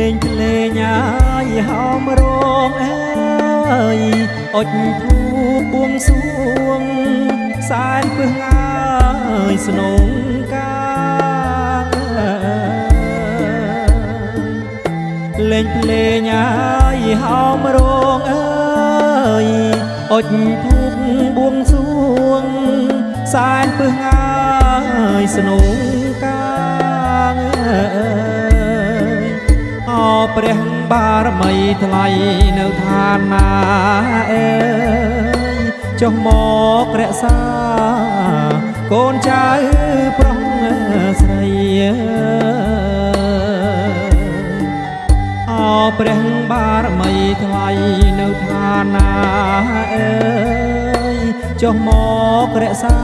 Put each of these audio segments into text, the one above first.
លេងភ្លេងអាយហោមរងអើយអុចធូបួងសួងសែនពឹងអើយស្នងកាលេងភ្លេងអាយហោមរងអើយអុចធូបបួងសួងសែនពឹងអើយស្នងកាអព្រះបារមីថ្លៃនៅឋានណាអើយចុះមករក្សាកូនចៅប្រុសស្រីអព្រះបារមីថ្លៃនៅឋានណាអើយចុះមករក្សា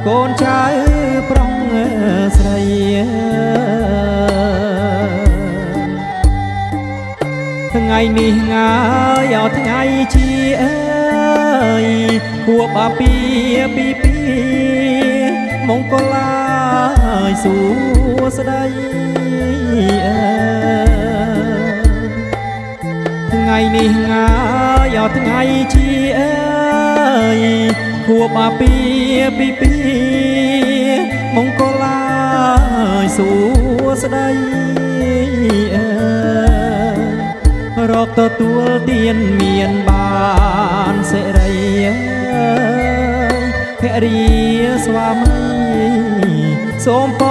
កូនចៅប្រុសស្រីថ្ងៃនេះងាយអត់ថ្ងៃជាអើយខួបអាពីមង្គលឡាយសួស្ដីថ្ងៃនេះងាយអត់ថ្ងៃជាអើយខួបអាពីមង្គលឡាយសួស្ដីរកទទួលទានមានបានសេរីភរិយាស្វាមីសូមព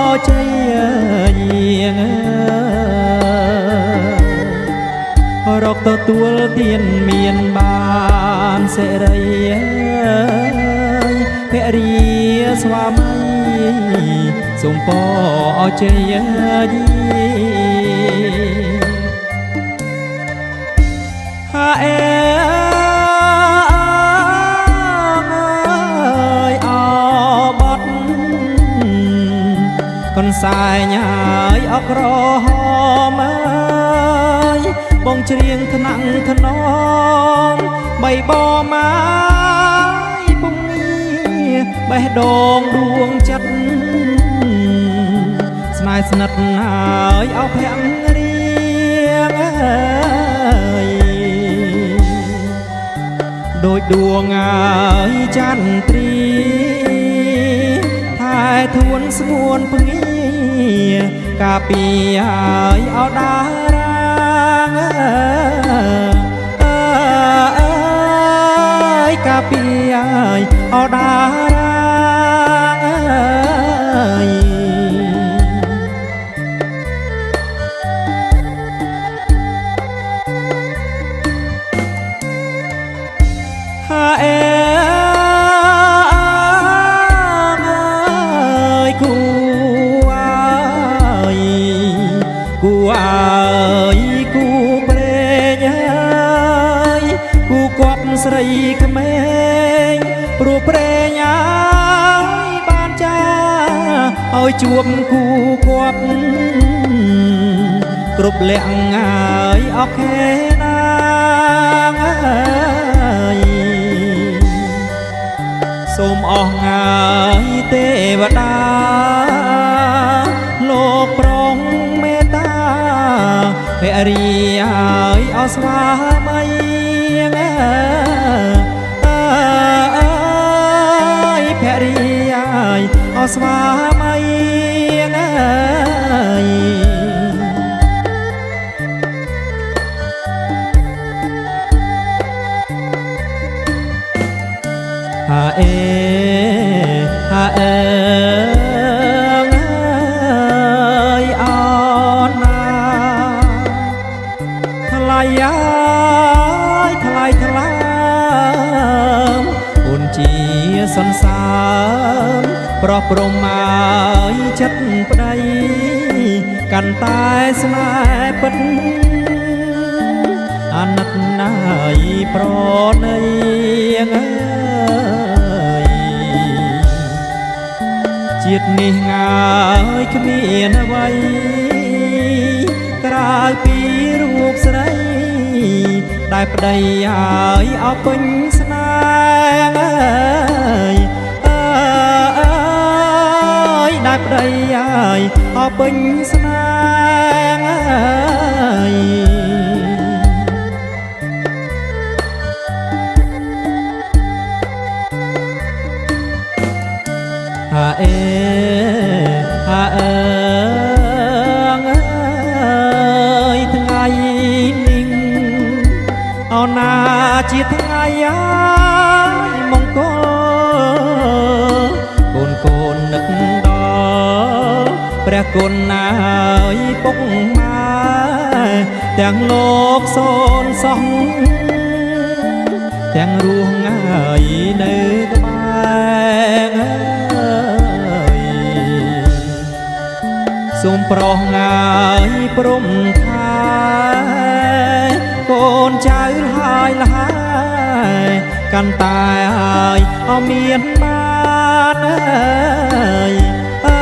រជ័យយាងរកទទួលទានមានបានសេរីភរិយាស្វាមីសូមពរជ័យយាអើយអបត់កនសាយញ៉ាយអក្រហមអើយបងច្រៀងថ្នាក់ថ្នមបីបម៉ាយពុំងាបេះដូងដួងចិត្តស្នេហ៍ស្និទ្ធហើយអោភ័ក្ររៀងអើយដូចដួងអើយចន្ទ្រីថែធួនស្ងួនពងាកាពីអើយអោដារាងអើយកាពីអើយអោដារាងអើយគូអើយគូអើយគូព្រេងអើយគូគប់ស្រីក្មេងព្រោះព្រេងអើយបានចាឲ្យជួបគូគប់គ្រប់លក្ខអើយអខេណាងអើយសូមអស់ងាយទេវតាលោកប្រងមេត្តាភរិយាអើយអស្វាមីអើយភរិយាអស្វាមីអើយហាអេហាអើយអនណាថ្លៃអាយថ្លៃថ្លាមអូនជាសន្សើមប្រោះព្រំអើយចិត្តប្តីកាន់តែស្នេហ៍ពិតអាណិតណាយប្រណីជាតិនេះងាយគ្មានអ្វីក្រៅពីរូបស្រីដែលប្តីហើយអោពេញស្នេហ៍អើយដែលប្តីហើយអោពេញស្នេហ៍ ហាអេហាអើងអើយថ្ងៃនេះអូនណាជាថ្ងៃអាយមង្គលកូនកូននឹកដល់ព្រះគុណណាយពុកម៉ែទាំងលោកសូនសោះទាំងរស់ងាយនៅក្បែរសូមប្រុសងាយព្រមថាកូនចៅហើយលហើយកាន់តែឲ្យអមានបានអើ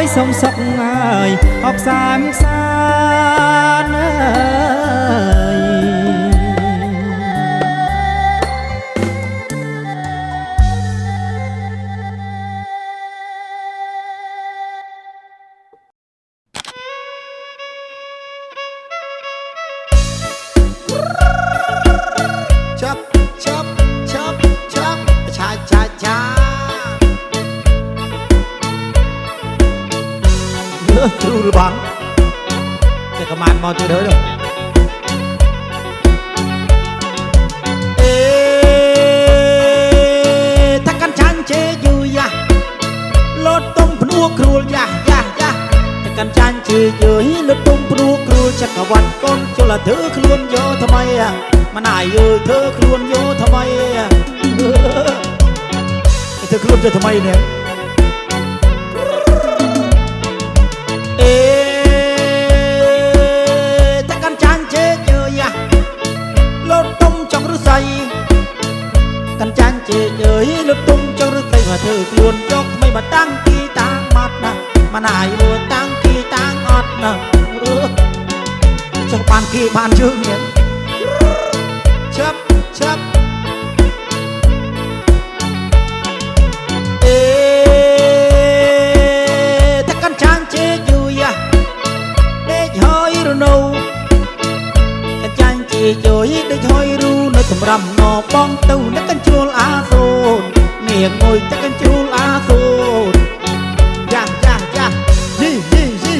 យសូមសុខហើយអបសាមសានគ្រូរបស់តែកំានមកទៅដល់ថាកាន់ចាញ់ជេយូយ៉ាលោតតុំភ្នួគ្រួលយ៉ាយ៉ាយ៉ាថាកាន់ចាញ់ជេយូលោតតុំភ្នួគ្រួលចក្រវត្តកូនជលធ្វើខ្លួនយោថ្មីមិនអាយយើធ្វើខ្លួនយោថ្មីធ្វើខ្លួនយោថ្មីនេះតែកាន់ចាញ់ជេយូយ៉ាលោតតុំចង់រស័យកាន់ចាញ់ជេយូលោតតុំចង់រស័យមកធ្វើខ្លួនយកថ្មីមកតាំងទីតាំងមាត់ណាមិនអាយលើតាំងទីតាំងអត់ណាចង់បានគេបានជើងនេះឆាប់ឆាប់តែកាន់ចាញ់ជេយូយ៉ាដេកហើយរនៅកាន់ចាញ់ជេយូដេកហើយរូនៅសម្រាប់ណបងទៅនឹកកញ្ជ្រួលអាសូននាងងុយតែកញ្ជ្រួលអាសូនយ៉ាយ៉ាយ៉ាយីយីយី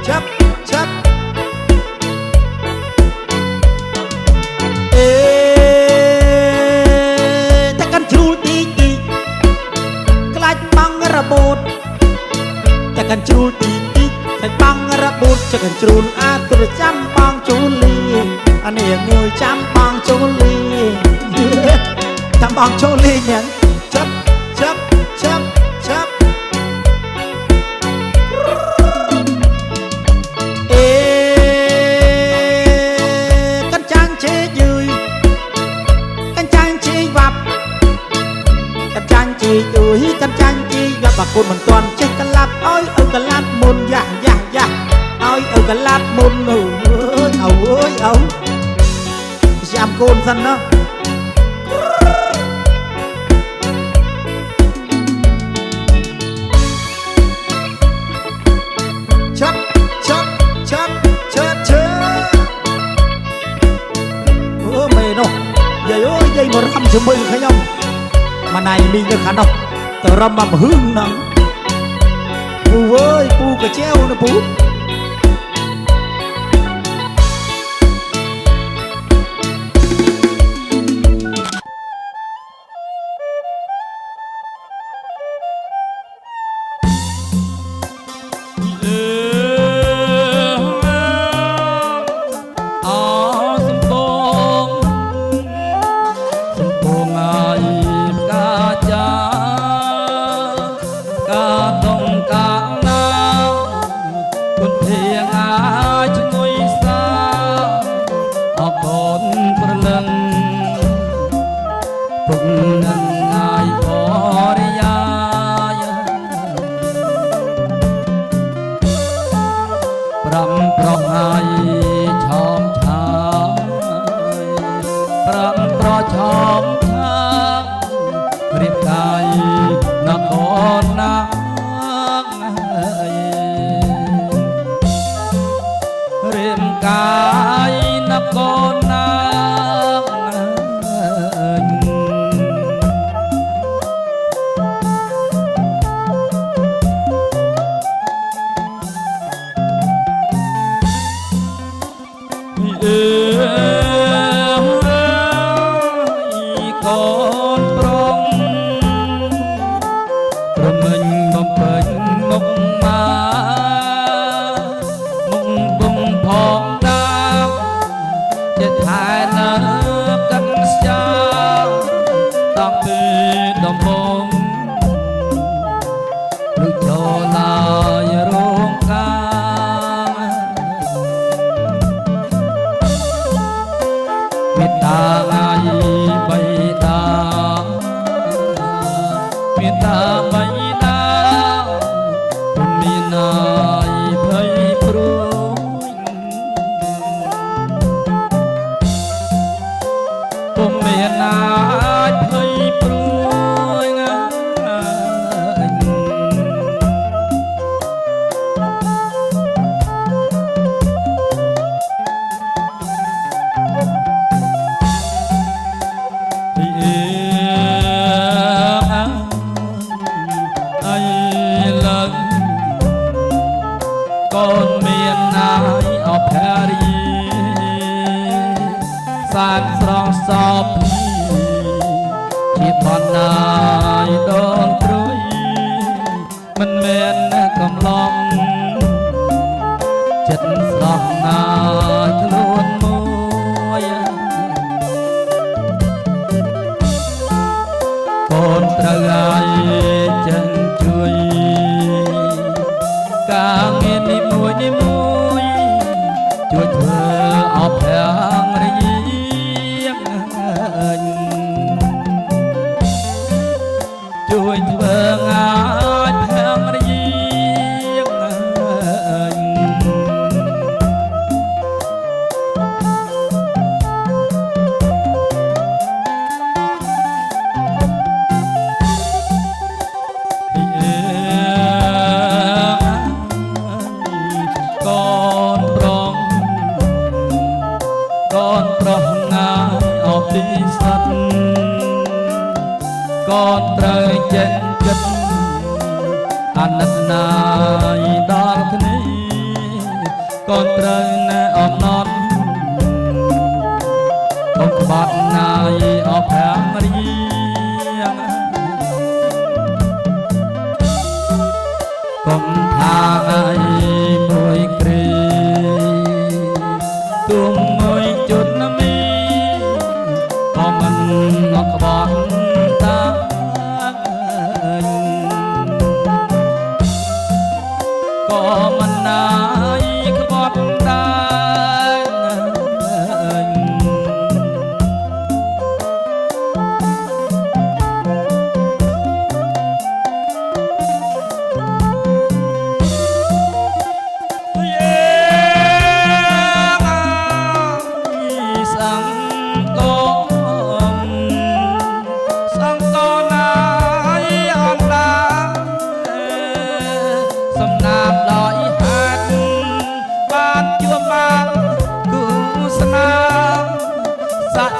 ឆាប់ឆាប់តែកញ្ជ្រួលទីទីខ្លាចបាំងរបូតតែកញ្ជ្រួលទីទីខ្លាចបាំងរបូតចកញ្ជ្រួលអាទុរចាំបងជូលីអានេះងើយចាំបងជូលីចាំបងជូលីញ៉ាំចាប់ចាប់ចាប់ចាប់កាន់ចាញ់ជេយឺកាន់ចាញ់ជេវាប់កាន់ចាញ់ជេយឺកាន់ចាញ់ជេវាប់បាកូនមិនទាន់ចេះកលាប់អើយកលាប់មុនយ៉ាយ៉ាយ៉ាឲ្យកលាប់មុនអើយអើយអើចាំកូនសិនណាឆាប់ឆាប់ឆាប់ឆាប់ឆាប់អូមេនោះយាយអូយយាយមករំជាមួយខ្ញុំម៉ណៃមីងនៅខាងនោះទៅរំមកហឹងហ្នឹងពូអើយពូកាចែវណាពូ បងឬចូលឡាយរងកាមេត្តាងាយបៃតាមេត្តាបៃតាពុំមានណាយភ័យព្រួយពុំមានណាយភ័យព្រួយកូនមានណាយអភរីសានស្រងសពជាបណ្ណាយដងត្រួយមិនមែនកំឡំចិត្តស្រស់ណាយខ្លួនមួយកូនត្រូវឲ្យចិនជួយការងារនីមួយនីមួយជួយធ្វើអបប្រាំងរយាជួយធ្វើងាយប្រាំងរយាកូនប្រុសណាយអបទីស័ក្តិកូនត្រូវចេះគិតអាណិតណាយដល់គ្នាកូនត្រូវណែអំណត់កូនក្បត់ណាយអបប្រាំងរៀងកុំថាឲ្យមួយគ្រីទុំមួយជុតណាមីក៏មិនអត់ក្បត់តាក៏មិនណាយក្បត់តា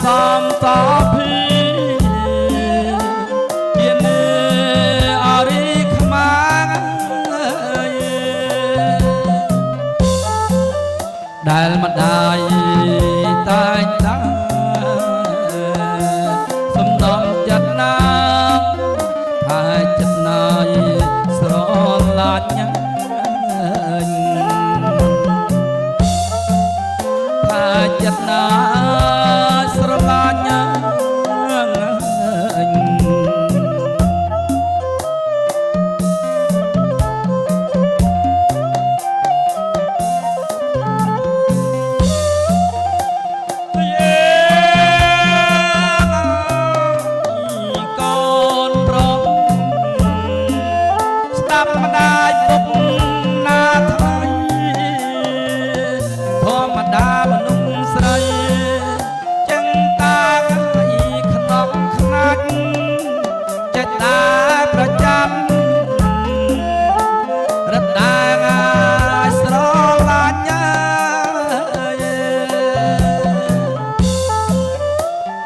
សំតភីជានេអរិខ្មាដែលម្ដាយតែងតាសំដំចិត្តណាហើយចិត្តណាយស្រឡាញ់ហើយចិត្តណាស្រឡាញ់កូនប្រុសស្ដាប់ម្ដាយពុកណាថ្លៃធម្មតាមនុស្សស្រីចឹងតាក្នុងខ្នាច់ចិត្តតាប្រចាំរដាងាយស្រឡាញ់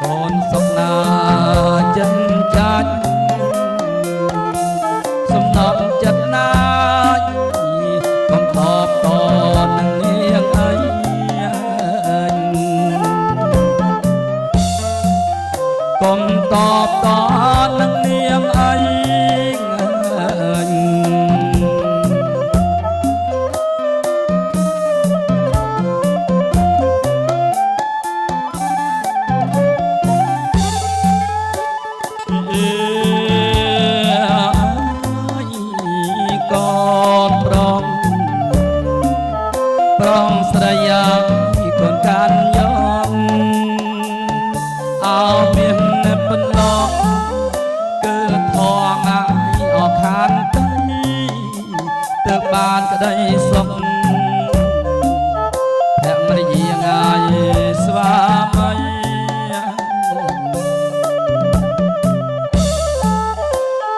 កូនសុខណាចិត្តចាច់សំណប់ចិត្តណាកំតបតនឹងនាងអីកុំតបតនឹងនាងអី បានក្តីសុខភរិយាងាយស្វាមី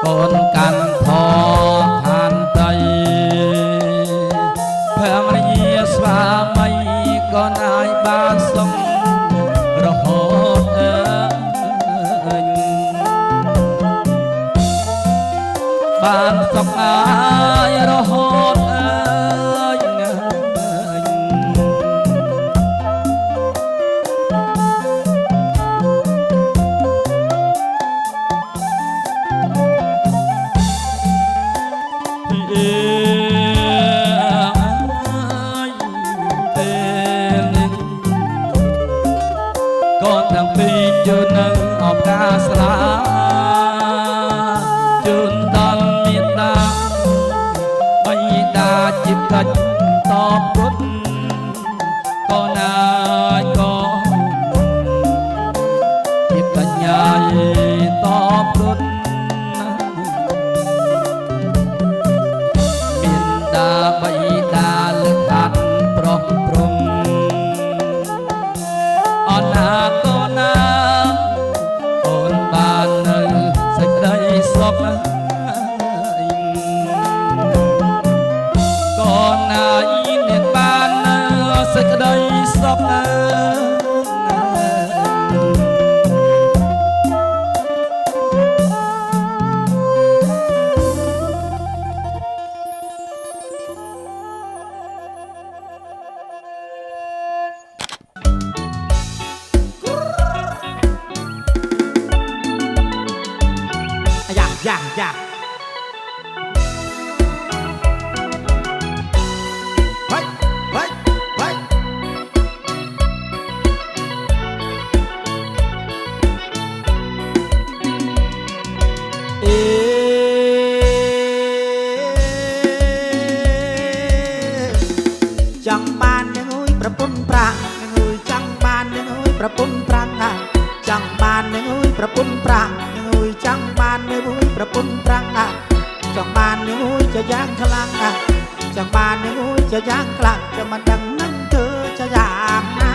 កូនកាន់ធម៌ឋានតីភរិយាស្វាមីក៏ណាយបានសុខរហូតបានសុខហើយរហូតកូនទាំងពីរជូននៅឱកាសស្លាជូនដល់មេត្តាបិតាជីវិតតបគុណកូនណាយកូនជាកញ្ញាតបគុណមានតាបិតាលើកហាត់ប្រុសព្រំអនាគតណាអូនបាននៅសេចក្តីសុខកូនណាអ្នកបាននៅសេចក្តីសុខយ៉ាហៃហៃហៃចង់បាននឹងអើយប្រពន្ធប្រាំងនឹងអើយចង់បាននឹងអើយប្រពន្ធប្រាំងចង់បាននឹងអើយប្រពន្ធប្រាំងនឹងអើយចង់បាននឹងអើយប្រពន្ធប្រាំងចង់បាននឹងអើយจะយ៉ាងខ្លាំងចង់បាននឹងអើយจะយ៉ាងខ្លាំងจะមិនដឹងនឹងធ្វើจะយ៉ាងណា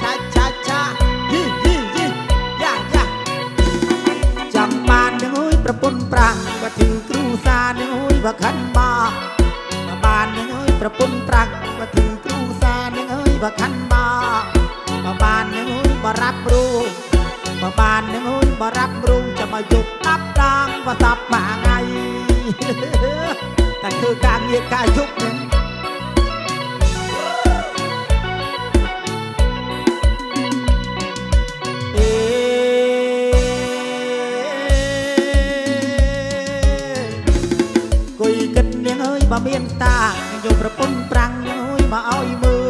ឆាយីយ៉ាចង់បាននឹងអើយប្រពន្ធប្រាំងក៏ถือគ្រូសានឹងអើយបើខិនមកបាននឹងអើយប្រពន្ធប្រាំងក៏ถือគ្រូសានឹងអើយបើខិនមកបាននឹងអើយបើរាប់រូបបាននឹងអើយបើរាប់រូបจะมายุบนับดังว่าตับมาไงแต่คือการเงียบกายยุบนึงคุยกันยังเอ้ยบ่เมียนตายังอยู่ประปุ่นปรังยังเอ้ยบ่เอาอีมือ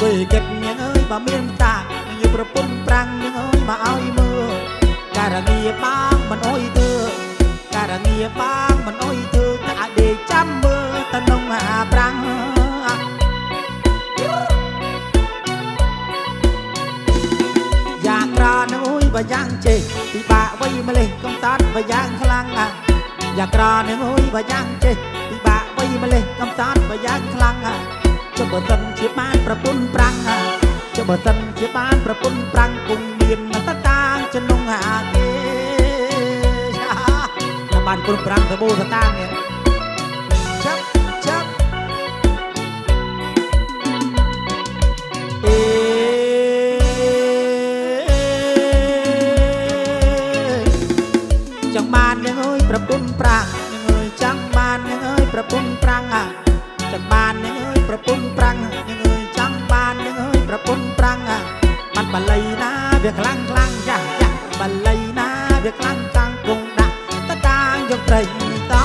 คุยกันยังเอ้ยบ่เมียนตายังอยู่ประปุ่นปรังยังเอ้ยบ่เอาอีมือการเงียบ้างมันโอ้ยเธอการเงียบ้างมันโอ้ยเธอจะเดจำมือตะนงหาปรังอยากรอน้อยบ่ยังเจปีบะไว้มาเลยกำตัดบ่ยังคลั่งอยากรอน้อยบ่ยังเจปีบะไว้มาเลยกำตัดบ่ยังคลั่งจะบ่ตันเชียบ้านประปุ่นปรังจะบ่ตันเชียบ้านประปุ่นปรังกุงเมียนมาตะตางจะนงหาเกบ้านปุ่นปรังตะบูตะตางเนี่ยชับจังบ้านยังเอ้ยประปุ่นปรังยังเอ้ยจังบ้านยังเอ้ยประปุ่นปรังจังบ้านยังเอ้ยประปุ่นปรังยังเอ้ยจังบ้านยังเอ้ยประปุ่นปรังมันบันเลยนะเบียคลั่งย่างบันเลยนะเบียคลั่งกลางกงดักตะตางยกใจต่อ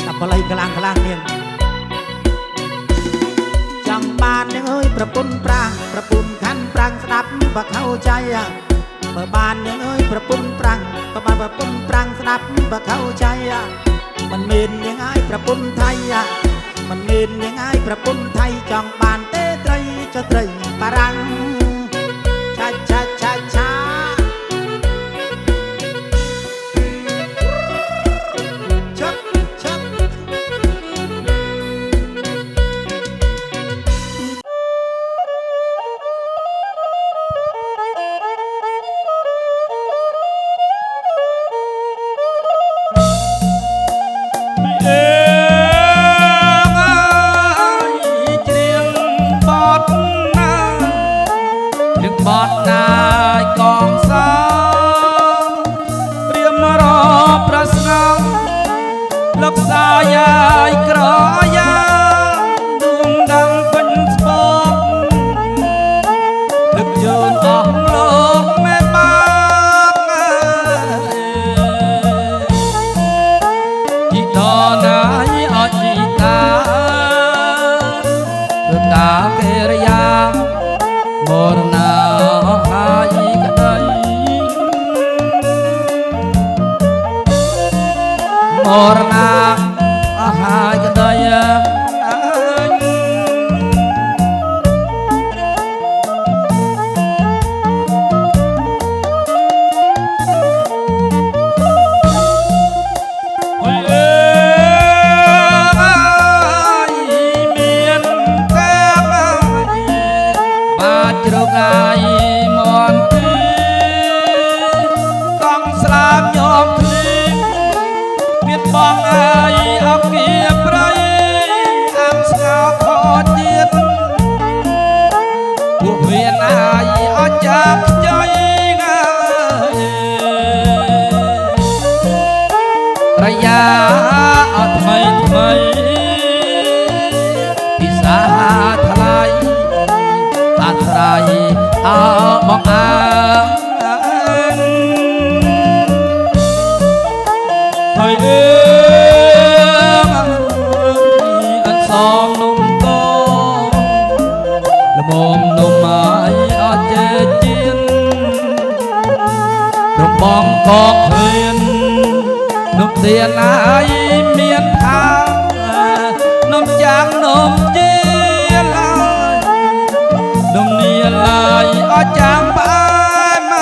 แต่บันเลยคลั่งเนี่ยจังบ้านยังเอ้ยประปุ่นปรังประปุ่นขันปรังสนับบ่เข้าใจเมื่อบ้านยังเอ้ยประปุ่นปรังประมาณประปุ่นปรังสนับบ่เข้าใจมันเมนยังไงประปุ่นไทยมันเมนยังไงประปุ่นไทยจังบ้านเตะไตรจะไตรปรังช้าชับ យាយក្រយ៉ាដួងดังពេញស្បកនឹកយូនអស់លោកមេបាជីតណាយអជីតាព្រឹកតាកិរិយាមរណាហើយក្តីមរណាហើយក្តីជ្រកអាយមនទីកងស្លាប់ញោមធ្លីមានបងអាយអកគៀប្រៃអាំស្ងោខជាតិពួកមានអាយអត់ចាប់ចៃងាយរយ៉ាអត់ថ្មីថ្មីពិសាថ្លៃអាស្រ័យអើបងអើហើយអើអត់សំនុំតល្មមនុំហើយអត់ចេះជៀនរំបំកកឃ្លាននុំទៀនហើយមានថានុំចាំងនុំជាឡើយនំនីឡើយអត់ចាំផ្អែម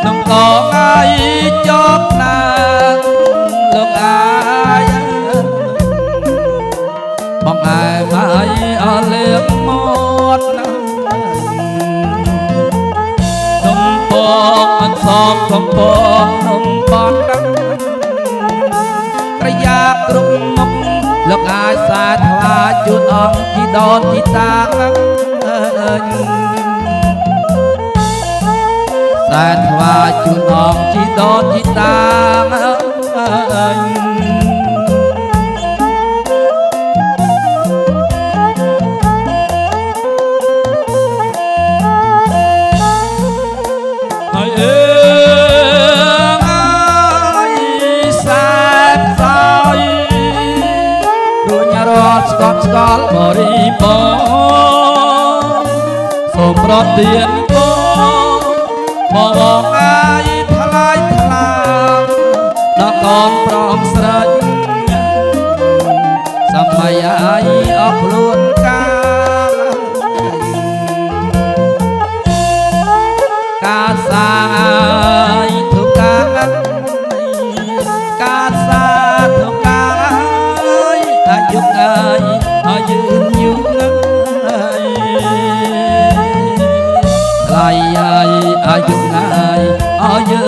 នំកងអាយចប់ណាលោកអាយបងអែមអាយអស់លៀបមាត់ណានំពងអត់សពកំពងនំបត់ណាប្រយ៉ាគ្រប់មុខលោកអាយសាថ្វាជូនអង្គជីដូនជីតាសាថ្វាជូនអង្គជីដូនជីតាហើយអើស្កប់ស្កល់បរិបោសូមប្រទានពរមកអាយថ្លៃថ្លាដល់កងប្រងស្រីសម័យអាយអស់ខ្លួនការសាយទុកការសាទុកអាយុងាយអាយុយូរថ្លៃអាយុងាយអាយុ